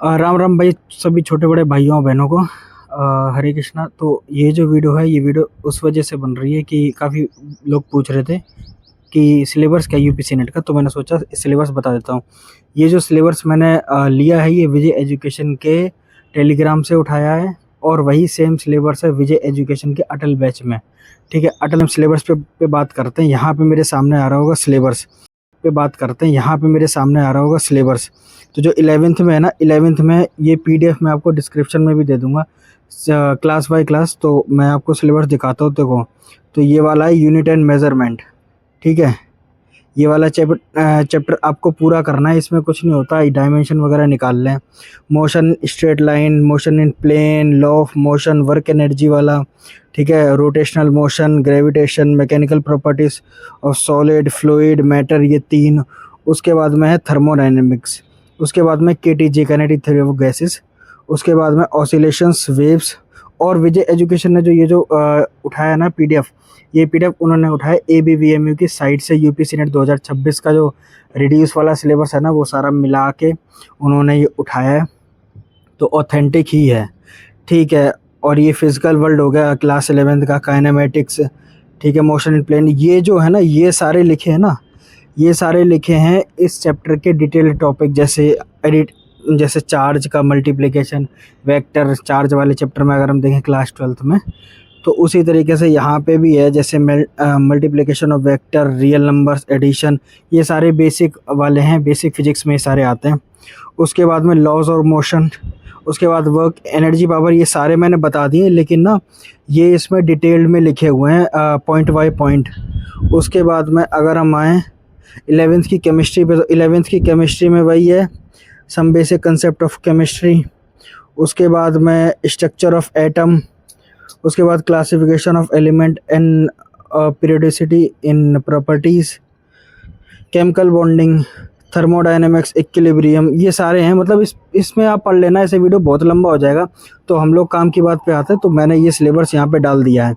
राम राम भाई, सभी छोटे बड़े भाइयों बहनों को हरे कृष्णा। तो ये जो वीडियो है, ये वीडियो उस वजह से बन रही है कि काफ़ी लोग पूछ रहे थे कि सिलेबस क्या यूपीसी नेट का, तो मैंने सोचा सिलेबस बता देता हूँ। ये जो सिलेबस मैंने लिया है, ये विजय एजुकेशन के टेलीग्राम से उठाया है, और वही सेम सिलेबस है विजय एजुकेशन के अटल बैच में। ठीक है, अटल सिलेबस पे बात करते हैं। यहाँ पे मेरे सामने आ रहा होगा सिलेबस पे बात करते हैं। यहाँ पे मेरे सामने आ रहा होगा सिलेबस। तो जो 11th में है ना, 11th में ये पीडीएफ मैं आपको डिस्क्रिप्शन में भी दे दूंगा, क्लास बाय क्लास। तो मैं आपको सिलेबस दिखाता हूँ, देखो। तो ये वाला है यूनिट एंड मेजरमेंट। ठीक है, ये वाला चैप्टर आपको पूरा करना है। इसमें कुछ नहीं होता, डायमेंशन वगैरह निकाल लें। Motion straight line, motion in plane, law of motion, work energy वाला। ठीक है, rotational motion, gravitation, mechanical properties of solid fluid matter, ये 3। उसके बाद में है थर्मोडायनेमिक्स। उसके बाद में KTG, kinetic theory of gases. उसके बाद में ऑसिलेशंस, वेव्स। और विजय एजुकेशन ने जो ये जो उठाया ना पीडीएफ, ये पीडीएफ उन्होंने उठाया एबीवीएमयू की साइट से। यूपीसी नेट 2026 का जो रिड्यूस वाला सिलेबस है ना, वो सारा मिला के उन्होंने ये उठाया है, तो ऑथेंटिक ही है। ठीक है, और ये फिजिकल वर्ल्ड हो गया क्लास 11th का, काइनेमेटिक्स। ठीक है, मोशन इन प्लेन, ये जो है ना, ये सारे लिखे हैं ना, ये सारे लिखे हैं इस चैप्टर के डिटेल टॉपिक। जैसे चार्ज का मल्टीप्लिकेशन, वेक्टर चार्ज वाले चैप्टर में अगर हम देखें क्लास 12th में, तो उसी तरीके से यहाँ पे भी है। जैसे multiplication of vector, real numbers, addition, ये सारे बेसिक वाले हैं, बेसिक फिजिक्स में ये सारे आते हैं। उसके बाद में लॉज और मोशन। उसके बाद वर्क, एनर्जी, पावर, ये सारे मैंने बता दिए, लेकिन ना ये इसमें डिटेल्ड में लिखे हुए हैं पॉइंट बाय पॉइंट। उसके बाद में अगर हम आएँ 11th की केमिस्ट्री पे, तो 11th की केमिस्ट्री में वही है, some basic concept of chemistry. उसके बाद में स्ट्रक्चर ऑफ एटम। उसके बाद classification of element and periodicity in properties, chemical bonding, thermodynamics, equilibrium, ये सारे हैं। मतलब इसमें आप पढ़ लेना, ऐसे वीडियो बहुत लंबा हो जाएगा। तो हम लोग काम की बात पे आते हैं, तो मैंने ये सिलेबस यहाँ पे डाल दिया है।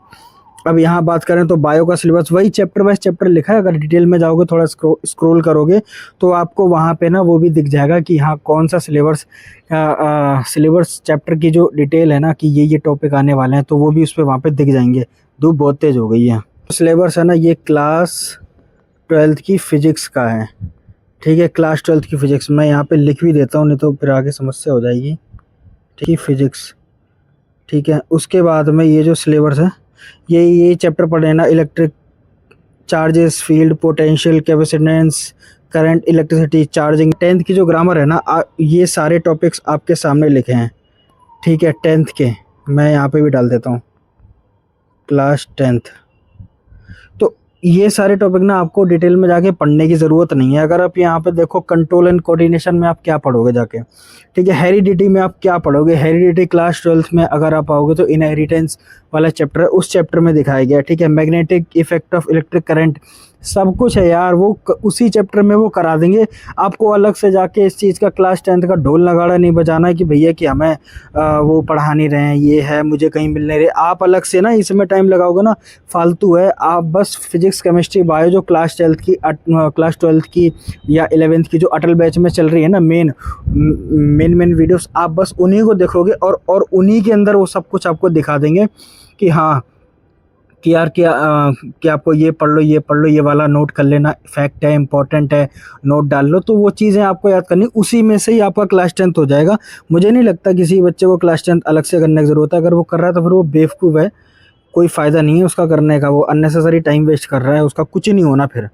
अब यहाँ बात करें तो बायो का सिलेबस वही चैप्टर वाइज चैप्टर लिखा है। अगर डिटेल में जाओगे, थोड़ा स्क्रॉल करोगे, तो आपको वहाँ पे ना वो भी दिख जाएगा कि हाँ कौन सा सिलेबस चैप्टर की जो डिटेल है ना, कि ये टॉपिक आने वाले हैं, तो वो भी उस पर वहाँ पे दिख जाएंगे। धूप बहुत तेज़ हो गई है। सिलेबस है ना, ये क्लास 12th की फ़िज़िक्स का है। ठीक है, क्लास 12th की फ़िज़िक्स मैं यहाँ पे लिख भी देता हूँ, नहीं तो फिर आगे समस्या हो जाएगी। ठीक है, फ़िज़िक्स। ठीक है, उसके बाद में ये जो सिलेबस है, ये चैप्टर पढ़ लेना। Electric charges, field, potential, capacitance, current, electricity, charging. 10th की जो ग्रामर है ना, ये सारे टॉपिक्स आपके सामने लिखे हैं। ठीक है, 10th के मैं यहाँ पे भी डाल देता हूँ, क्लास 10th। तो ये सारे टॉपिक ना आपको डिटेल में जाके पढ़ने की ज़रूरत नहीं है। अगर आप यहाँ पे देखो, कंट्रोल एंड कोऑर्डिनेशन में आप क्या पढ़ोगे जाके। ठीक है, हेरिडिटी में आप क्या पढ़ोगे। हेरिडिटी क्लास 12th में अगर आप आओगे तो इनहेरिटेंस वाला चैप्टर है, उस चैप्टर में दिखाया गया। ठीक है, magnetic effect of electric current, सब कुछ है यार, वो उसी चैप्टर में वो करा देंगे। आपको अलग से जाके इस चीज़ का क्लास 10th का ढोल नगाड़ा नहीं बजाना है कि भैया कि हमें वो पढ़ा नहीं रहे हैं, ये है, मुझे कहीं मिल नहीं रहे। आप अलग से ना इसमें टाइम लगाओगे ना, फालतू है। आप बस फिजिक्स, केमिस्ट्री, बायो, जो क्लास 12th की या 11th की जो अटल बैच में चल रही है ना, मेन वीडियोस, आप बस उन्हीं को देखोगे, और उन्हीं के अंदर वो सब कुछ आपको दिखा देंगे कि हाँ कि यार कि आपको ये पढ़ लो, ये पढ़ लो, ये वाला नोट कर लेना, फैक्ट है, इंपॉर्टेंट है, नोट डाल लो। तो वो चीज़ें आपको याद करनी, उसी में से ही आपका क्लास 10th हो जाएगा। मुझे नहीं लगता किसी बच्चे को क्लास 10th अलग से करने की ज़रूरत है। अगर वो कर रहा है तो फिर वो बेवकूफ़ है, कोई फ़ायदा नहीं है उसका करने का, वो अननेसेसरी टाइम वेस्ट कर रहा है, उसका कुछ नहीं होना फिर।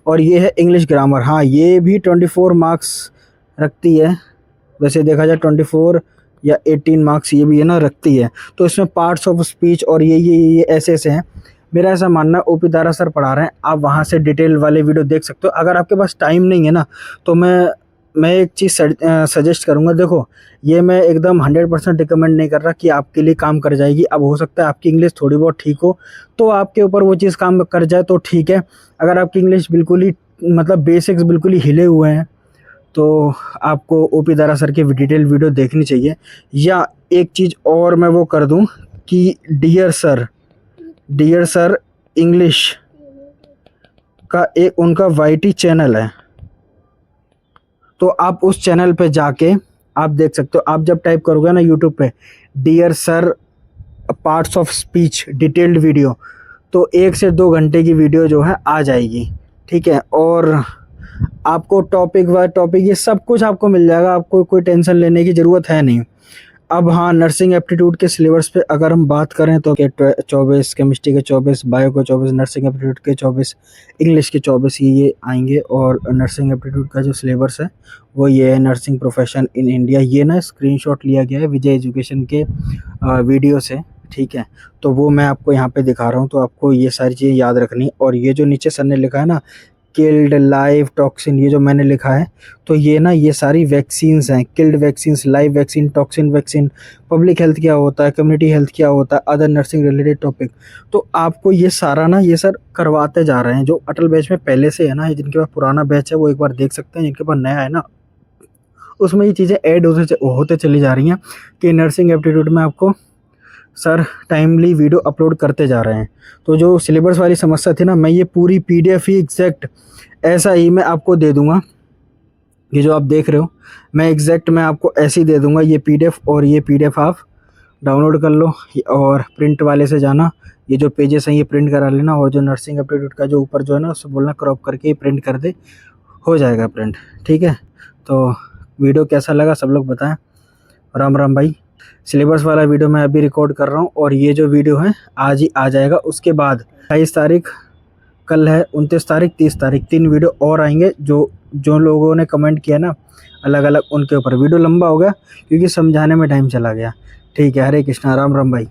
और ये है इंग्लिश ग्रामर। हाँ, ये भी 24 मार्क्स रखती है। वैसे देखा जाए 24 या 18 मार्क्स ये भी है ना रखती है। तो इसमें पार्ट्स ऑफ स्पीच और ये ऐसे हैं। मेरा ऐसा मानना है, ओपी दारा सर पढ़ा रहे हैं, आप वहाँ से डिटेल वाले वीडियो देख सकते हो। अगर आपके पास टाइम नहीं है ना, तो मैं एक चीज़ सजेस्ट करूँगा। देखो, ये मैं एकदम 100% रिकमेंड नहीं कर रहा कि आपके लिए काम कर जाएगी। अब हो सकता है आपकी इंग्लिश थोड़ी बहुत ठीक हो, तो आपके ऊपर वो चीज़ काम कर जाए तो ठीक है। अगर आपकी इंग्लिश बिल्कुल ही, मतलब बेसिक्स बिल्कुल ही हिले हुए हैं, तो आपको ओपी दारा सर की डिटेल वीडियो देखनी चाहिए। या एक चीज़ और मैं वो कर दूं कि डियर सर इंग्लिश का उनका वाईटी चैनल है, तो आप उस चैनल पे जाके आप देख सकते हो। आप जब टाइप करोगे ना यूट्यूब पे dear sir parts of speech detailed video, तो 1 से 2 घंटे की वीडियो जो है आ जाएगी, ठीक है। और आपको टॉपिक वाइज टॉपिक ये सब कुछ आपको मिल जाएगा, आपको कोई टेंशन लेने की ज़रूरत है नहीं। अब हाँ, नर्सिंग एप्टीट्यूड के सिलेबस पे अगर हम बात करें तो 24 केमिस्ट्री के 24, बायो के 24, नर्सिंग एप्टीट्यूड के 24, इंग्लिश के 24 ये आएंगे। और नर्सिंग एप्टीट्यूड का जो सिलेबस है वो ये है, नर्सिंग प्रोफेशन इन इंडिया। ये ना स्क्रीनशॉट लिया गया है विजय एजुकेशन के वीडियो से, ठीक है। तो वो मैं आपको यहाँ पे दिखा रहा हूँ, तो आपको ये सारी चीज़ें याद रखनी। और ये जो नीचे सर ने लिखा है ना किल्ड, लाइव, टॉक्सिन, ये जो मैंने लिखा है, तो ये ना ये सारी वैक्सीन्स हैं। Killed vaccines, live vaccine, toxin vaccine, public health क्या होता है, कम्युनिटी हेल्थ क्या होता है, अदर नर्सिंग रिलेटेड टॉपिक। तो आपको ये सारा ना ये सर करवाते जा रहे हैं। जो अटल बैच में पहले से है ना, जिनके पास पुराना बैच है वो एक बार देख सकते हैं, जिनके पास नया है ना उसमें ये चीज़ें ऐड होते चली जा रही हैं कि नर्सिंग एप्टीट्यूड में आपको सर टाइमली वीडियो अपलोड करते जा रहे हैं। तो जो सिलेबस वाली समस्या थी ना, मैं ये पूरी पीडीएफ ही एग्जैक्ट ऐसा ही मैं आपको दे दूंगा। ये जो आप देख रहे हो मैं एग्जैक्ट मैं आपको ऐसे ही दे दूंगा ये पीडीएफ। और ये पीडीएफ आप डाउनलोड कर लो और प्रिंट वाले से जाना, ये जो पेजेस हैं ये प्रिंट करा लेना। और जो नर्सिंग एप्टीट्यूड का जो ऊपर जो है ना उससे बोलना क्रॉप करके ही प्रिंट कर दे, हो जाएगा प्रिंट, ठीक है। तो वीडियो कैसा लगा सब लोग बताएं। राम राम भाई। सिलेबस वाला वीडियो मैं अभी रिकॉर्ड कर रहा हूँ और ये जो वीडियो है आज ही आ जाएगा। उसके बाद 28 तारीख कल है, 29 तारीख, 30 तारीख 3 वीडियो और आएंगे। जो लोगों ने कमेंट किया ना अलग अलग उनके ऊपर। वीडियो लंबा हो गया क्योंकि समझाने में टाइम चला गया, ठीक है। हरे कृष्णा, राम राम भाई।